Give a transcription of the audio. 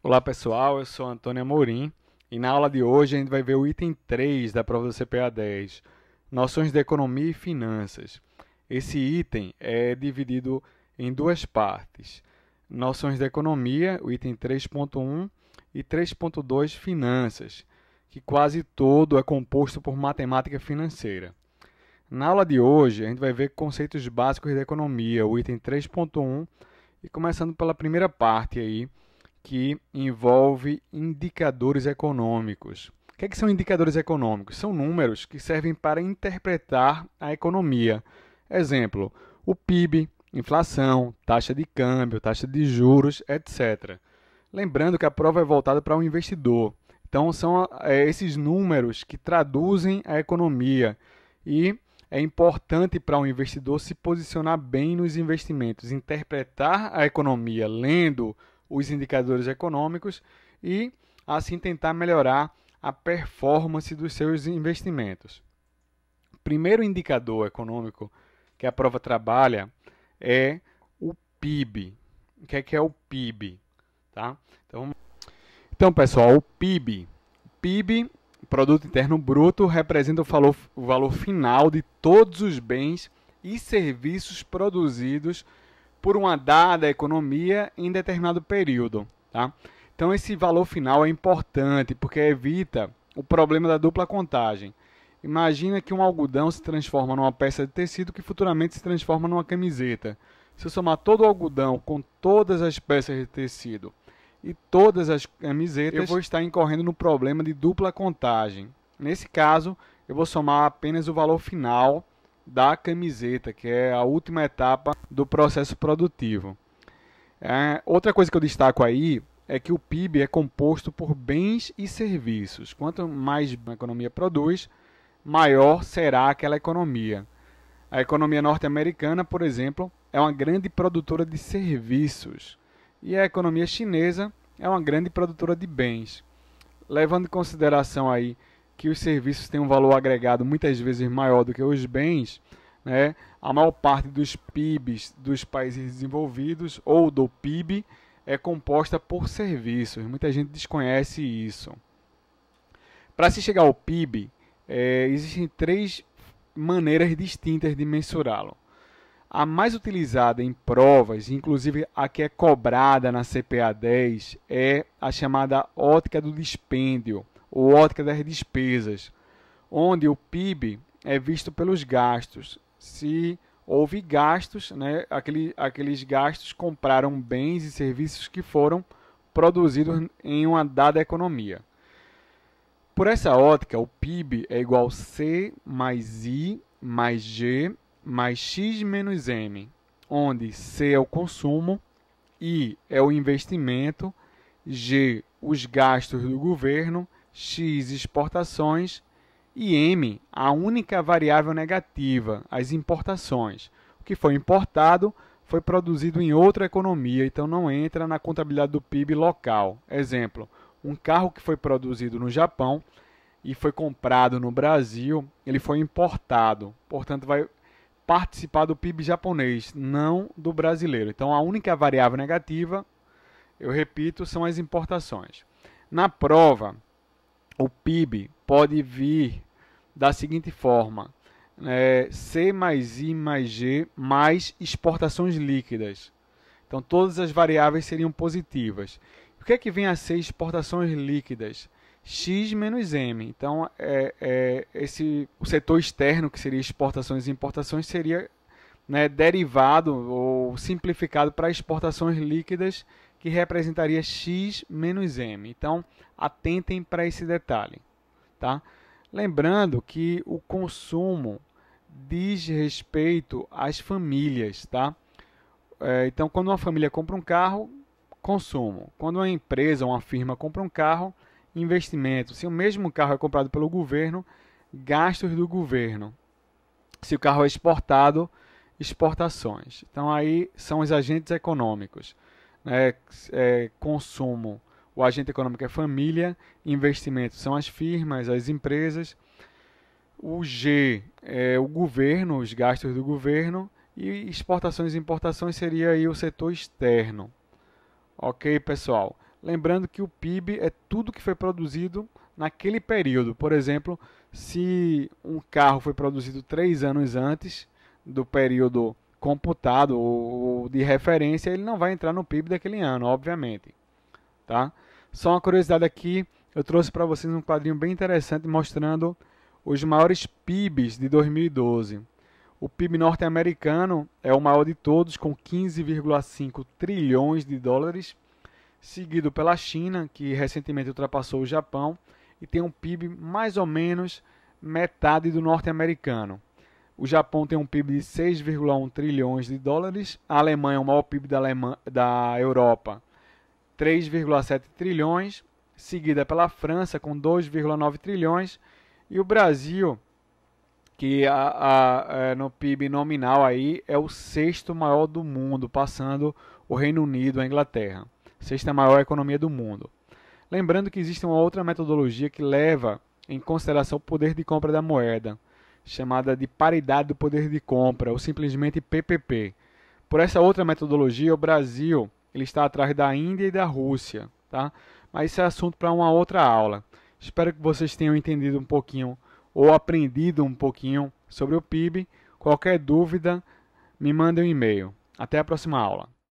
Olá pessoal, eu sou Antônio Amorim e na aula de hoje a gente vai ver o item 3 da prova do CPA 10, Noções de Economia e Finanças. Esse item é dividido em duas partes, Noções de Economia, o item 3.1 e 3.2 Finanças, que quase todo é composto por matemática financeira. Na aula de hoje a gente vai ver conceitos básicos da economia, o item 3.1 e começando pela primeira parte aí, que envolve indicadores econômicos. O que são indicadores econômicos? São números que servem para interpretar a economia. Exemplo, o PIB, inflação, taxa de câmbio, taxa de juros, etc. Lembrando que a prova é voltada para o investidor. Então, são esses números que traduzem a economia e é importante para o investidor se posicionar bem nos investimentos, interpretar a economia lendo os indicadores econômicos e, assim, tentar melhorar a performance dos seus investimentos. O primeiro indicador econômico que a prova trabalha é o PIB. O que é o PIB? Tá? Então, pessoal, o PIB, Produto Interno Bruto, representa o valor final de todos os bens e serviços produzidos por uma dada economia em determinado período. Tá? Então, esse valor final é importante porque evita o problema da dupla contagem. Imagina que um algodão se transforma numa peça de tecido que futuramente se transforma numa camiseta. Se eu somar todo o algodão com todas as peças de tecido e todas as camisetas, eu vou estar incorrendo no problema de dupla contagem. Nesse caso, eu vou somar apenas o valor final da camiseta, que é a última etapa do processo produtivo. Outra coisa que eu destaco aí é que o PIB é composto por bens e serviços. Quanto mais a economia produz, maior será aquela economia. A economia norte-americana, por exemplo, é uma grande produtora de serviços e a economia chinesa é uma grande produtora de bens. Levando em consideração aí que os serviços têm um valor agregado muitas vezes maior do que os bens, né? A maior parte dos PIBs dos países desenvolvidos ou do PIB é composta por serviços. Muita gente desconhece isso. Para se chegar ao PIB, existem três maneiras distintas de mensurá-lo. A mais utilizada em provas, inclusive a que é cobrada na CPA 10, é a chamada ótica do dispêndio, ou ótica das despesas, onde o PIB é visto pelos gastos. Se houve gastos, né, aqueles gastos compraram bens e serviços que foram produzidos em uma dada economia. Por essa ótica, o PIB é igual a C mais I mais G mais X menos M, onde C é o consumo, I é o investimento, G os gastos do governo, X exportações e M a única variável negativa, as importações. O que foi importado foi produzido em outra economia, então não entra na contabilidade do PIB local. Exemplo, um carro que foi produzido no Japão e foi comprado no Brasil, ele foi importado, portanto vai participar do PIB japonês, não do brasileiro. Então a única variável negativa, eu repito, são as importações. Na prova, o PIB pode vir da seguinte forma, C mais I mais G mais exportações líquidas. Então todas as variáveis seriam positivas. O que é que vem a ser exportações líquidas? X menos M. Então, o setor externo, que seria exportações e importações, seria, né, derivado ou simplificado para exportações líquidas, que representaria X menos M. Então, atentem para esse detalhe. Tá? Lembrando que o consumo diz respeito às famílias. Tá? Então, quando uma família compra um carro, consumo. Quando uma empresa ou uma firma compra um carro, investimento. Se o mesmo carro é comprado pelo governo, gastos do governo. Se o carro é exportado, exportações. Então aí são os agentes econômicos. Consumo, o agente econômico é família, investimento são as firmas, as empresas. O G é o governo, os gastos do governo. E exportações e importações seria aí o setor externo. Ok, pessoal? Lembrando que o PIB é tudo que foi produzido naquele período. Por exemplo, se um carro foi produzido 3 anos antes do período computado ou de referência, ele não vai entrar no PIB daquele ano, obviamente. Tá? Só uma curiosidade aqui, eu trouxe para vocês um quadrinho bem interessante mostrando os maiores PIBs de 2012. O PIB norte-americano é o maior de todos, com 15,5 trilhões de dólares, seguido pela China, que recentemente ultrapassou o Japão, e tem um PIB mais ou menos metade do norte-americano. O Japão tem um PIB de 6,1 trilhões de dólares, a Alemanha é o maior PIB da Europa, 3,7 trilhões, seguida pela França com 2,9 trilhões, e o Brasil, que no PIB nominal aí é o sexto maior do mundo, passando o Reino Unido e a Inglaterra. Sexta maior economia do mundo. Lembrando que existe uma outra metodologia que leva em consideração o poder de compra da moeda, chamada de paridade do poder de compra, ou simplesmente PPP. Por essa outra metodologia, o Brasil ele está atrás da Índia e da Rússia, tá? Mas isso é assunto para uma outra aula. Espero que vocês tenham entendido um pouquinho ou aprendido um pouquinho sobre o PIB. Qualquer dúvida, me mande um e-mail. Até a próxima aula.